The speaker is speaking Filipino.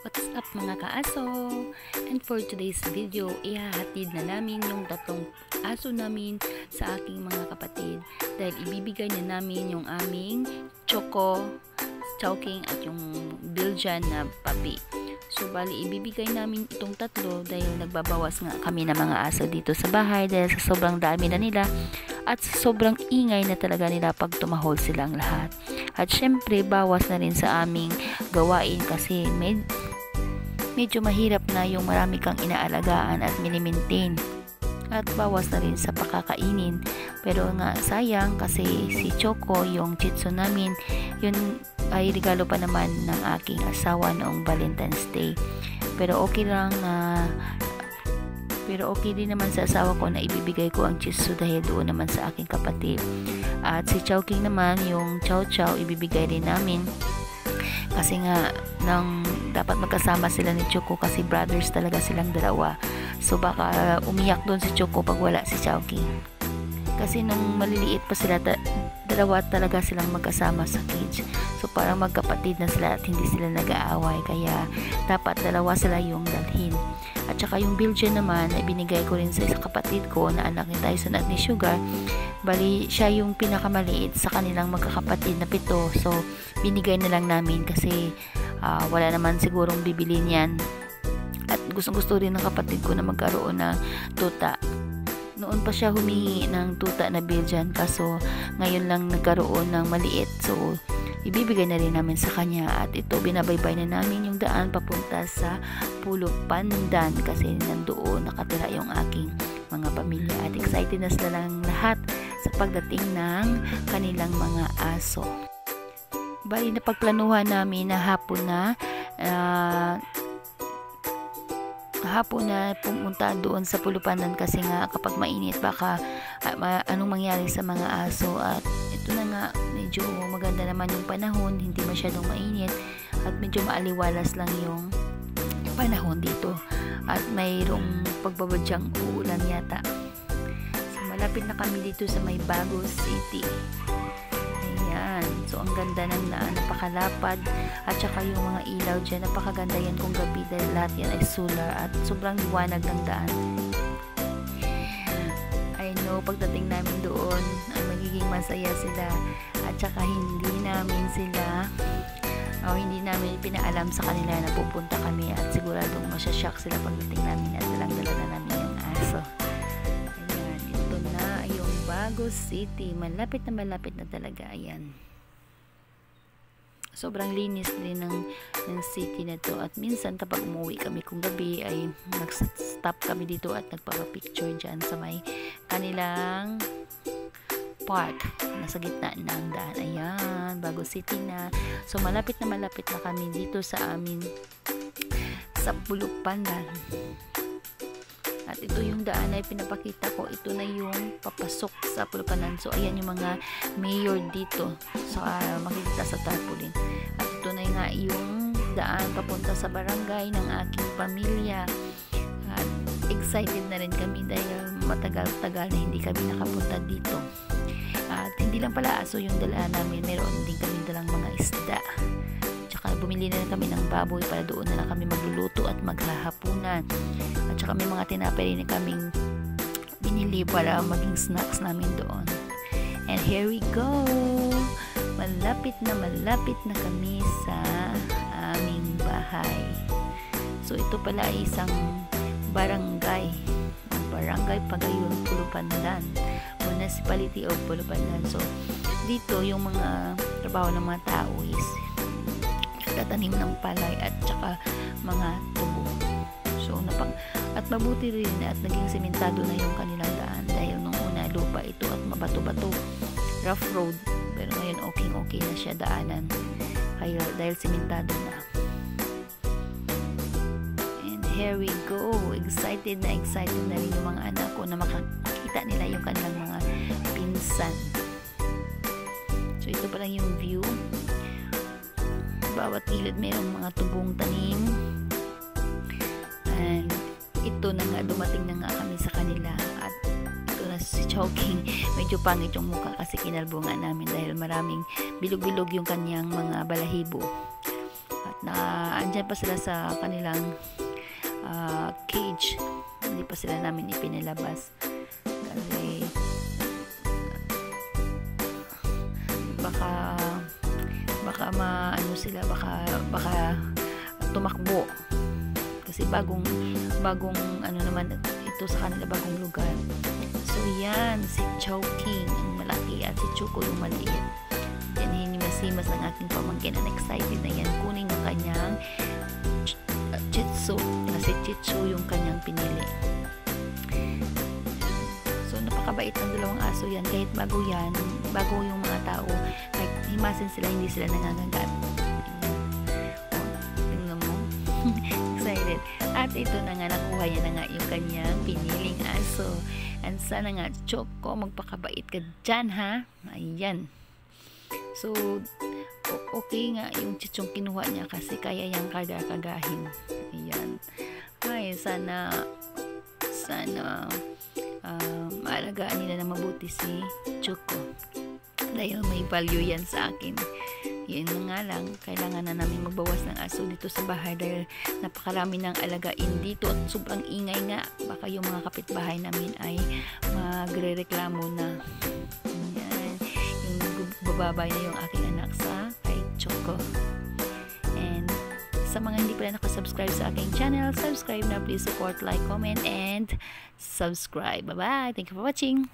What's up mga kaaso? And for today's video, ihahatid na namin yung tatlong aso namin sa aking mga kapatid dahil ibibigay na namin yung aming Choco, Chowking at yung Belgian na puppy. So bali ibibigay namin itong tatlo dahil nagbabawas nga kami ng mga aso dito sa bahay dahil sa sobrang dami na nila at sa sobrang ingay na talaga nila pag tumahol silang lahat. At syempre bawas na rin sa aming gawain kasi medyo mahirap na yung marami kang inaalagaan at minimaintain at bawas na rin sa pakakainin. Pero nga sayang kasi si Choco, yung Shih Tzu namin, yun ay regalo pa naman ng aking asawa noong Valentine's Day. Pero okay lang pero okay din naman sa asawa ko na ibibigay ko ang Shih Tzu dahil doon naman sa aking kapatid. At si Chowking naman, yung Chow Chow, ibibigay rin namin kasi nga dapat magkasama sila ni Choco kasi brothers talaga silang dalawa. So baka umiyak doon si Choco pag wala si Chowking. Kasi nung maliliit pa sila, dalawa talaga silang magkasama sa cage. So parang magkapatid na sila at hindi sila nag-aaway. Kaya dapat dalawa sila yung dalhin. At saka yung Belgian naman, ay binigay ko rin sa isa kapatid ko na anak ni Tyson at ni Sugar. Bali, siya yung pinakamaliit sa kanilang magkakapatid na 7. So binigay na lang namin kasi wala naman sigurong bibili niyan. At gustong-gusto rin ng kapatid ko na magkaroon ng tuta. Noon pa siya humingi ng tuta na Belgian kaso ngayon lang nagkaroon ng maliit. So ibibigay na rin namin sa kanya at ito binabaybay na namin yung daan papunta sa Pulo Pandan kasi nandoon nakatira yung aking mga pamilya at excited na sila lang lahat sa pagdating ng kanilang mga aso. Bali napagplanuhan namin na hapon na pumunta doon sa Pulo Pandan kasi nga kapag mainit baka anong mangyari sa mga aso. At ito na nga, medyo maganda naman yung panahon, hindi masyadong mainit at medyo maaliwalas lang yung panahon dito at mayroong pagbabadyang uulan yata. So malapit na kami dito sa may Bago City. Ayan, so ang ganda ng daan, napakalapad at saka yung mga ilaw dyan, napakaganda yan kung gabi dahil lahat yan ay solar at sobrang liwanag ng daan. I know pagdating namin doon ay magiging masaya sila at saka hindi namin pinaalam sa kanila na pupunta kami at siguradong masyashock sila pagdating namin at dalang-dala na namin yung aso. Ayan, ito na yung Bago City, malapit na talaga. Ayan, sobrang linis din ng city na to at minsan kapag umuwi kami kung gabi ay nag-stop kami dito at nagpapapicture dyan sa may kanilang park nasa gitna ng daan. Ayan, Bago City na. So malapit na kami dito sa amin sa Pulo Pandan. At ito yung daan na pinapakita ko, ito na yung papasok sa Pulo Pandan. So ayan yung mga mayor dito, so makikita sa tarpaulin. At ito na nga yung daan papunta sa barangay ng aking pamilya. At excited na rin kami dahil matagal-tagal na hindi kami nakapunta dito. At hindi lang pala aso yung dala namin, meron din kami dalang mga isda. Tsaka bumili na kami ng baboy para doon na lang kami magluluto at maghahapunan. At saka may mga tinapay rin kaming binili para maging snacks namin doon. And here we go! Malapit na kami sa aming bahay. So ito pala ay isang barangay Pagayon, Pulo Pandan, Municipality of Pulo Pandan. So dito yung mga trabaho ng mga tao is tatanim ng palay at saka mga tubo. So at mabuti rin at naging sementado na yung kanilang daan dahil nung una lupa ito at mabato-bato, rough road, pero ngayon okay na siya daanan kaya dahil sementado na. Here we go. Excited na rin yung mga anak ko na makakita nila yung kanilang mga pinsan. So ito pa lang yung view. Bawat gilid mayroong mga tubong tanim. And ito na nga, dumating na nga kami sa kanila. At ito na si Chowking. Medyo pangit yung mukha kasi kinalbungan namin dahil maraming bilog-bilog yung kanyang mga balahibo. At na andyan pa sila sa kanilang cage. Hindi pa sila namin ipinilabas kasi baka maano sila, baka tumakbo kasi bagong ano naman ito sa kanila, bagong lugar. So yan, si Chowking ang malaki at si Chuko yung maliit. Yan, hinimas-himas ang aking pamangkin, and excited na yan kunin yung kanyang Chitsu, kasi Chitsu yung kanyang pinili. So napakabait ng dalawang aso yan, kahit bago yung mga tao, kahit himasin sila, hindi sila nangangagat. Tingnan mo. Excited. At ito na nga, nakuha niya na nga yung kanyang piniling aso. And sana nga, Choco, magpakabait ka dyan, ha? Ayan. So, okay nga yung Chichong kinuha niya kasi kaya yung kagagahin. Ayan. Ay, sana maalagaan nila na mabuti si Choco. Dahil may value yan sa akin. Yun nga lang, kailangan na namin magbawas ng aso dito sa bahay dahil napakarami ng alagain dito at sobrang ingay nga. Baka yung mga kapitbahay namin ay magre-reklamo na. Yan. Yung bababay na yung aking anak sa kay Choco. And sa mga hindi pa rin nakasubscribe sa aking channel, subscribe na. Please support, like, comment, and subscribe. Bye-bye. Thank you for watching.